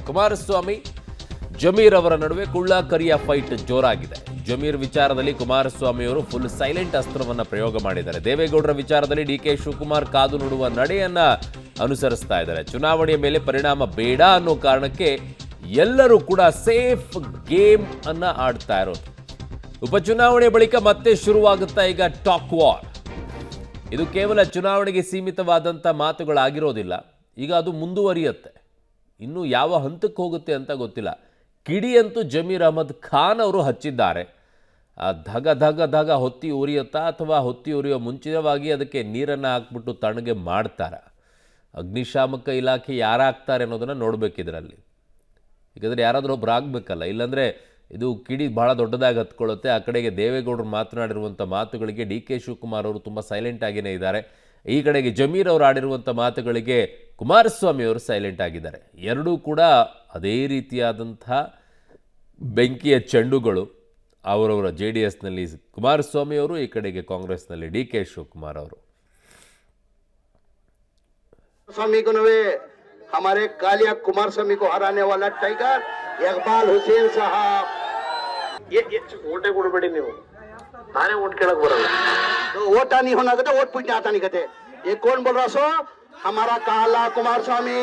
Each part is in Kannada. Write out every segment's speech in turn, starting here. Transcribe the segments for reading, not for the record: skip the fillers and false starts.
ಕುಮಾರಸ್ವಾಮಿ ಜಮೀರ್ ಅವರ ನಡುವೆ ಕುಳ್ಳ ಕರಿಯ ಫೈಟ್ ಜೋರಾಗಿದೆ. ಜಮೀರ್ ವಿಚಾರದಲ್ಲಿ ಕುಮಾರಸ್ವಾಮಿ ಅವರು ಫುಲ್ ಸೈಲೆಂಟ್ ಅಸ್ತ್ರವನ್ನ ಪ್ರಯೋಗ ಮಾಡಿದ್ದಾರೆ. ದೇವೇಗೌಡರ ವಿಚಾರದಲ್ಲಿ ಡಿಕೆ ಶಿವಕುಮಾರ್ ಕಾದು ನೋಡುವ ನಡೆಯನ್ನ ಅನುಸರಿಸ್ತಾ ಇದ್ದಾರೆ. ಚುನಾವಣೆಯ ಮೇಲೆ ಪರಿಣಾಮ ಬೇಡ ಅನ್ನೋ ಕಾರಣಕ್ಕೆ ಎಲ್ಲರೂ ಕೂಡ ಸೇಫ್ ಗೇಮ್ ಅನ್ನ ಆಡ್ತಾ ಇರೋದು. ಉಪಚುನಾವಣೆ ಬಳಿಕ ಮತ್ತೆ ಶುರುವಾಗುತ್ತಾ ಈಗ ಟಾಕ್ ವಾರ್. ಇದು ಕೇವಲ ಚುನಾವಣೆಗೆ ಸೀಮಿತವಾದಂಥ ಮಾತುಗಳಾಗಿರೋದಿಲ್ಲ. ಈಗ ಅದು ಮುಂದುವರಿಯುತ್ತೆ. ಇನ್ನು ಯಾವ ಹಂತಕ್ಕೆ ಹೋಗುತ್ತೆ ಅಂತ ಗೊತ್ತಿಲ್ಲ. ಕಿಡಿಯಂತೂ ಜಮೀರ್ ಅಹಮದ್ ಖಾನ್ ಅವರು ಹಚ್ಚಿದ್ದಾರೆ. ಧಗ ಧಗ ಧಗ ಹೊತ್ತಿ ಉರಿಯುತ್ತಾ ಅಥವಾ ಹೊತ್ತಿ ಉರಿಯೋ ಮುಂಚಿತವಾಗಿ ಅದಕ್ಕೆ ನೀರನ್ನು ಹಾಕ್ಬಿಟ್ಟು ತಣ್ಣಗೆ ಮಾಡ್ತಾರೆ. ಅಗ್ನಿಶಾಮಕ ಇಲಾಖೆ ಯಾರಾಗ್ತಾರೆ ಅನ್ನೋದನ್ನು ನೋಡಬೇಕಿದ್ರಲ್ಲಿ. ಯಾಕಂದರೆ ಯಾರಾದರೂ ಒಬ್ರು ಆಗಬೇಕಲ್ಲ, ಇಲ್ಲಾಂದರೆ ಇದು ಕಿಡಿ ಭಾಳ ದೊಡ್ಡದಾಗಿ ಹತ್ಕೊಳ್ಳುತ್ತೆ. ಆ ಕಡೆಗೆ ದೇವೇಗೌಡರು ಮಾತನಾಡಿರುವಂಥ ಮಾತುಗಳಿಗೆ ಡಿ ಕೆ ಶಿವಕುಮಾರ್ ಅವರು ತುಂಬ ಸೈಲೆಂಟ್ ಆಗಿಯೇ ಇದ್ದಾರೆ. ಈ ಕಡೆಗೆ ಜಮೀರ್ ಅವರು ಆಡಿರುವಂಥ ಮಾತುಗಳಿಗೆ ಕುಮಾರಸ್ವಾಮಿ ಅವರು ಸೈಲೆಂಟ್ ಆಗಿದ್ದಾರೆ. ಎರಡೂ ಕೂಡ ಅದೇ ರೀತಿಯಾದಂಥ ಬೆಂಕಿಯ ಚೆಂಡುಗಳು. ಅವರವರ JDSನಲ್ಲಿ ಕುಮಾರಸ್ವಾಮಿ ಅವರು, ಈ ಕಡೆಗೆ ಕಾಂಗ್ರೆಸ್ನಲ್ಲಿ ಡಿ ಕೆ ಶಿವಕುಮಾರ್ ಅವರು. स्वामी को नवे हमारे कालिया कुमार स्वामी को हराने वाला टाइगर इकबाल हुसैन साहब ये वोटे ಕೊಡಬೇಡಿ ನೀವು ನಾನೇ वोट केಳक ಬರಲ್ಲ तो वोट नहीं होना कहते वोट पूछने आता नहीं कहते ये कौन बोल रहा सो हमारा काला कुमार स्वामी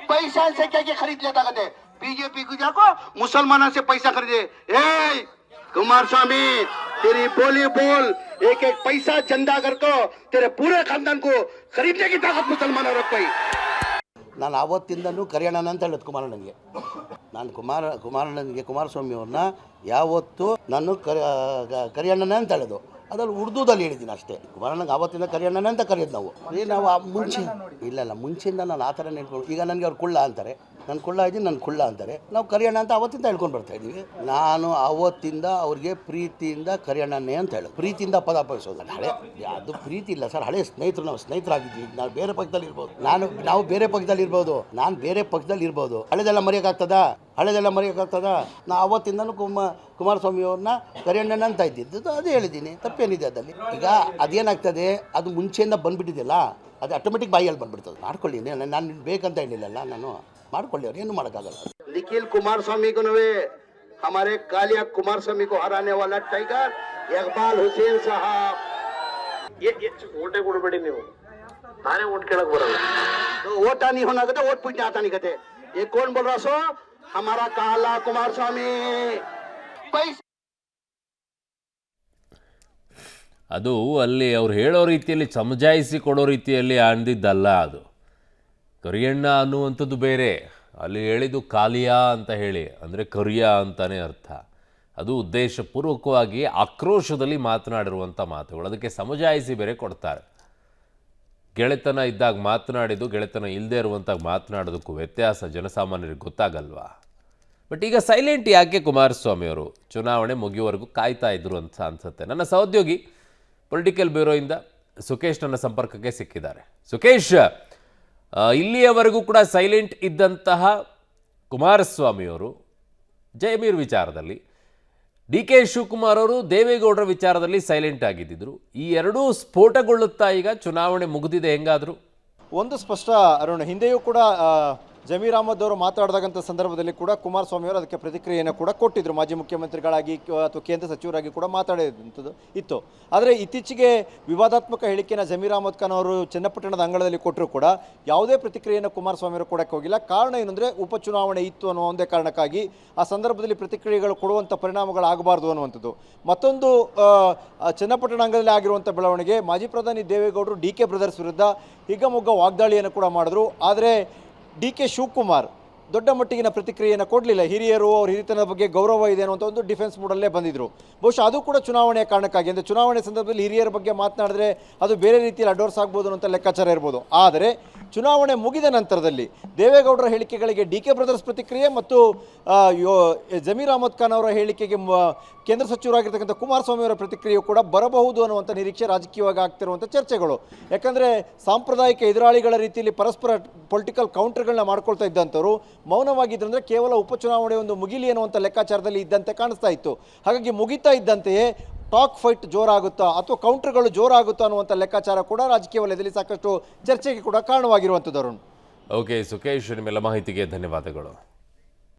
पैसा से क्या खरीद लेता कहते बीजेपी को जाको मुसलमानों से पैसा खरीदे ए कुमार स्वामी तेरी बोली बोल एक एक पैसा चंदा करको तेरे पूरे खानदान को खरीदने की ताकत मुसलमानों रख पाई ನಾನು ಆವತ್ತಿಂದನೂ ಕರಿಯಣ್ಣನ ಅಂತ ಹೇಳೋದು ಕುಮಾರಣ್ಣನಿಗೆ. ನಾನು ಕುಮಾರಣ್ಣನಿಗೆ ಕುಮಾರಸ್ವಾಮಿ ಅವ್ರನ್ನ ಯಾವತ್ತು ನಾನು ಕರಿಯಣ್ಣನೇ ಅಂತ ಹೇಳೋದು. ಅದ್ರಲ್ಲಿ ಉರ್ದುದಲ್ಲಿ ಹೇಳಿದ್ದೀನಿ ಅಷ್ಟೇ. ಕುಮಾರಣ್ಣಗೆ ಆವತ್ತಿಂದ ಕರಿಯಣ್ಣನೇ ಅಂತ ಕರೆಯೋದು ನಾವು. ನಾವು ಮುಂಚೆ ಇಲ್ಲ ಮುಂಚೆಯಿಂದ ನಾನು ಆ ಥರ ನೆನ್ಕೊಂಡು, ಈಗ ನನಗೆ ಅವ್ರು ಕುಳ್ಳ ಅಂತಾರೆ, ನಾನು ಕುಳ್ಳ ಇದ್ದೀನಿ, ನನ್ನ ಕುಳ್ಳ ಅಂತಾರೆ. ನಾವು ಕರಿಯಣ್ಣ ಅಂತ ಅವತ್ತಿಂದ ಹೇಳ್ಕೊಂಡು ಬರ್ತಾ ಇದ್ದೀವಿ. ನಾನು ಅವತ್ತಿಂದ ಅವ್ರಿಗೆ ಪ್ರೀತಿಯಿಂದ ಕರಿಯಣ್ಣನೇ ಅಂತ ಹೇಳೋದು. ಪ್ರೀತಿಯಿಂದ ಪದ ಬಯಸೋದು. ಹಳೆ ಅದು ಪ್ರೀತಿ ಇಲ್ಲ ಸರ್, ಹಳೆ ಸ್ನೇಹಿತರು. ನಾವು ಸ್ನೇಹಿತರಾಗಿದ್ವಿ. ನಾವು ಬೇರೆ ಪಕ್ಷದಲ್ಲಿ ಇರ್ಬೋದು, ನಾವು ಬೇರೆ ಪಕ್ಷದಲ್ಲಿ ಇರ್ಬೋದು, ನಾನು ಬೇರೆ ಪಕ್ಷದಲ್ಲಿ ಇರ್ಬೋದು. ಹಳೆದೆಲ್ಲ ಮರೆಯೋಕ್ಕಾಗ್ತದ? ನಾ ಅವತ್ತಿಂದನೂ ಕುಮಾರಸ್ವಾಮಿ ಅವ್ರನ್ನ ಕರಿಯಣ್ಣನ ಅಂತ ಇದ್ದಿದ್ದು ಅದೇ ಹೇಳಿದ್ದೀನಿ. ತಪ್ಪೇನಿದೆ ಅದಲ್ಲಿ? ಈಗ ಅದೇನಾಗ್ತದೆ, ಅದು ಮುಂಚೆಯಿಂದ ಬಂದುಬಿಟ್ಟಿದೆಯಲ್ಲ, ಅದು ಆಟೋಮೆಟಿಕ್ ಬಾಯಲ್ಲಿ ಬಂದುಬಿಡ್ತದೆ. ಮಾಡ್ಕೊಳ್ಳಿ, ನಾನು ಬೇಕಂತ ಹೇಳಿಲ್ಲಲ್ಲ, ನಾನು ಮಾಡ್ಕೊಳ್ಳಿ, ಅವ್ರು ಏನು ಮಾಡೋಕ್ಕಾಗಲ್ಲ. ನಿಖಿಲ್ ಕುಮಾರಸ್ವಾಮಿ को नवे हमारे कालिया कुमार स्वामी को हराने वाला टाइगर इकबाल हुसैन साहब ये वोटे ಕೊಡಬೇಡಿ ನೀವು ನಾನೇ वोट केಳक ಬರಲ್ಲ तो वोट नहीं होना कहते वोट पूछने आता नहीं कहते ये कौन बोल रहा सो हमारा काला कुमार स्वामी पैसा ಅದು ಅಲ್ಲಿ ಅವ್ರು ಹೇಳೋ ರೀತಿಯಲ್ಲಿ ಸಮಜಾಯಿಸಿ ಕೊಡೋ ರೀತಿಯಲ್ಲಿ ಅಂದಿದ್ದಲ್ಲ. ಅದು ಕರಿಯಣ್ಣ ಅನ್ನುವಂಥದ್ದು ಬೇರೆ, ಅಲ್ಲಿ ಹೇಳಿದ್ದು ಕಾಲಿಯಾ ಅಂತ ಹೇಳಿ, ಅಂದರೆ ಕರಿಯ ಅಂತಲೇ ಅರ್ಥ. ಅದು ಉದ್ದೇಶಪೂರ್ವಕವಾಗಿ ಆಕ್ರೋಶದಲ್ಲಿ ಮಾತನಾಡಿರುವಂಥ ಮಾತುಗಳು. ಅದಕ್ಕೆ ಸಮಜಾಯಿಸಿ ಬೇರೆ ಕೊಡ್ತಾರೆ. ಗೆಳೆತನ ಇದ್ದಾಗ ಮಾತನಾಡಿದ್ದು, ಗೆಳೆತನ ಇಲ್ಲದೆ ಇರುವಂತಾಗ ಮಾತನಾಡೋದಕ್ಕೂ ವ್ಯತ್ಯಾಸ ಜನಸಾಮಾನ್ಯರಿಗೆ ಗೊತ್ತಾಗಲ್ವಾ? ಬಟ್ ಈಗ ಸೈಲೆಂಟ್ ಯಾಕೆ ಕುಮಾರಸ್ವಾಮಿ ಅವರು? ಚುನಾವಣೆ ಮುಗಿಯುವವರೆಗೂ ಕಾಯ್ತಾ ಇದ್ರು ಅಂತ ಅನ್ಸುತ್ತೆ. ನನ್ನ ಸಹೋದ್ಯೋಗಿ ಪೊಲಿಟಿಕಲ್ ಬ್ಯೂರೋಯಿಂದ ಸುಖೇಶ್ ನನ್ನ ಸಂಪರ್ಕಕ್ಕೆ ಸಿಕ್ಕಿದ್ದಾರೆ. ಸುಖೇಶ್, ಇಲ್ಲಿಯವರೆಗೂ ಕೂಡ ಸೈಲೆಂಟ್ ಇದ್ದಂತಹ ಕುಮಾರಸ್ವಾಮಿಯವರು ಜಯಮೀರ್ ವಿಚಾರದಲ್ಲಿ, ಡಿ ಕೆ ಶಿವಕುಮಾರ್ ಅವರು ದೇವೇಗೌಡರ ವಿಚಾರದಲ್ಲಿ ಸೈಲೆಂಟ್ ಆಗಿದ್ದರು. ಈ ಎರಡೂ ಸ್ಫೋಟಗೊಳ್ಳುತ್ತಾ ಈಗ ಚುನಾವಣೆ ಮುಗಿದಿದೆ ಹೆಂಗಾದರೂ? ಒಂದು ಸ್ಪಷ್ಟ ಅರುಣ್, ಹಿಂದೆಯೂ ಕೂಡ ಜಮೀರ್ ಅಹಮದ್ ಅವರು ಮಾತಾಡಿದಂಥ ಸಂದರ್ಭದಲ್ಲಿ ಕೂಡ ಕುಮಾರಸ್ವಾಮಿ ಅವರು ಅದಕ್ಕೆ ಪ್ರತಿಕ್ರಿಯೆಯನ್ನು ಕೂಡ ಕೊಟ್ಟಿದ್ದರು. ಮಾಜಿ ಮುಖ್ಯಮಂತ್ರಿಗಳಾಗಿ ಅಥವಾ ಕೇಂದ್ರ ಸಚಿವರಾಗಿ ಕೂಡ ಮಾತಾಡಿದಂಥದ್ದು ಇತ್ತು. ಆದರೆ ಇತ್ತೀಚೆಗೆ ವಿವಾದಾತ್ಮಕ ಹೇಳಿಕೆಯನ್ನು ಜಮೀರ್ ಅಹಮದ್ ಖಾನ್ ಅವರು ಚನ್ನಪಟ್ಟಣದ ಅಂಗಳದಲ್ಲಿ ಕೊಟ್ಟರು ಕೂಡ ಯಾವುದೇ ಪ್ರತಿಕ್ರಿಯೆಯನ್ನು ಕುಮಾರಸ್ವಾಮಿ ಅವರು ಕೊಡಕ್ಕೆ ಹೋಗಿಲ್ಲ. ಕಾರಣ ಏನಂದರೆ ಉಪಚುನಾವಣೆ ಇತ್ತು ಅನ್ನೋ ಒಂದೇ ಕಾರಣಕ್ಕಾಗಿ ಆ ಸಂದರ್ಭದಲ್ಲಿ ಪ್ರತಿಕ್ರಿಯೆಗಳು ಕೊಡುವಂಥ ಪರಿಣಾಮಗಳಾಗಬಾರ್ದು ಅನ್ನುವಂಥದ್ದು. ಮತ್ತೊಂದು ಚನ್ನಪಟ್ಟಣ ಅಂಗದಲ್ಲಿ ಆಗಿರುವಂಥ ಬೆಳವಣಿಗೆ, ಮಾಜಿ ಪ್ರಧಾನಿ ದೇವೇಗೌಡರು DK ಬ್ರದರ್ಸ್ ವಿರುದ್ಧ ಹಿಗ್ಗಮುಗ್ಗ ವಾಗ್ದಾಳಿಯನ್ನು ಕೂಡ ಮಾಡಿದ್ರು. ಆದರೆ DK ಶಿವಕುಮಾರ್ ದೊಡ್ಡ ಮಟ್ಟಿಗಿನ ಪ್ರತಿಕ್ರಿಯೆಯನ್ನು ಕೊಡಲಿಲ್ಲ. ಹಿರಿಯರು, ಅವ್ರ ಹಿರಿತನದ ಬಗ್ಗೆ ಗೌರವ ಇದೆ ಅನ್ನುವಂಥ ಒಂದು ಡಿಫೆನ್ಸ್ ಮೂಡಲ್ಲೇ ಬಂದಿದ್ದರು. ಬಹುಶಃ ಅದು ಕೂಡ ಚುನಾವಣೆಯ ಕಾರಣಕ್ಕಾಗಿ, ಅಂದರೆ ಚುನಾವಣೆ ಸಂದರ್ಭದಲ್ಲಿ ಹಿರಿಯರ ಬಗ್ಗೆ ಮಾತನಾಡಿದ್ರೆ ಅದು ಬೇರೆ ರೀತಿಯಲ್ಲಿ ಅಡ್ವಾನ್ಸ್ ಆಗ್ಬೋದು ಅನ್ನೋಂಥ ಲೆಕ್ಕಾಚಾರ ಇರ್ಬೋದು. ಆದರೆ ಚುನಾವಣೆ ಮುಗಿದ ನಂತರದಲ್ಲಿ ದೇವೇಗೌಡರ ಹೇಳಿಕೆಗಳಿಗೆ DK ಬ್ರದರ್ಸ್ ಪ್ರತಿಕ್ರಿಯೆ ಮತ್ತು ಜಮೀರ್ ಅಹಮದ್ ಖಾನ್ ಅವರ ಹೇಳಿಕೆಗೆ ಕೇಂದ್ರ ಸಚಿವರಾಗಿರ್ತಕ್ಕಂಥ ಕುಮಾರಸ್ವಾಮಿ ಅವರ ಪ್ರತಿಕ್ರಿಯೆಯು ಕೂಡ ಬರಬಹುದು ಅನ್ನುವಂಥ ನಿರೀಕ್ಷೆ ರಾಜಕೀಯವಾಗಿ ಆಗ್ತಿರುವಂಥ ಚರ್ಚೆಗಳು. ಯಾಕಂದರೆ ಸಾಂಪ್ರದಾಯಿಕ ಎದುರಾಳಿಗಳ ರೀತಿಯಲ್ಲಿ ಪರಸ್ಪರ ಪೊಲಿಟಿಕಲ್ ಕೌಂಟರ್ಗಳನ್ನ ಮಾಡ್ಕೊಳ್ತಾ ಇದ್ದಂಥವ್ರು ಮೌನವಾಗಿದ್ದಂದರೆ ಕೇವಲ ಉಪಚುನಾವಣೆ ಒಂದು ಮುಗಿಲಿ ಅನ್ನುವಂಥ ಲೆಕ್ಕಾಚಾರದಲ್ಲಿ ಇದ್ದಂತೆ ಕಾಣಿಸ್ತಾ ಇತ್ತು. ಹಾಗಾಗಿ ಮುಗಿತಾ ಇದ್ದಂತೆಯೇ ಟಾಕ್ ಫೈಟ್ ಜೋರಾಗುತ್ತಾ ಅಥವಾ ಕೌಂಟರ್ಗಳು ಜೋರಾಗುತ್ತಾ ಅನ್ನುವಂಥ ಲೆಕ್ಕಾಚಾರ ಕೂಡ ರಾಜಕೀಯ ವಲಯದಲ್ಲಿ ಸಾಕಷ್ಟು ಚರ್ಚೆಗೆ ಕೂಡ ಕಾರಣವಾಗಿರುವಂಥದ್ದು. ಓಕೆ ಸುಕೇಶ್, ನಿಮ್ಮೆಲ್ಲ ಮಾಹಿತಿಗೆ ಧನ್ಯವಾದಗಳು.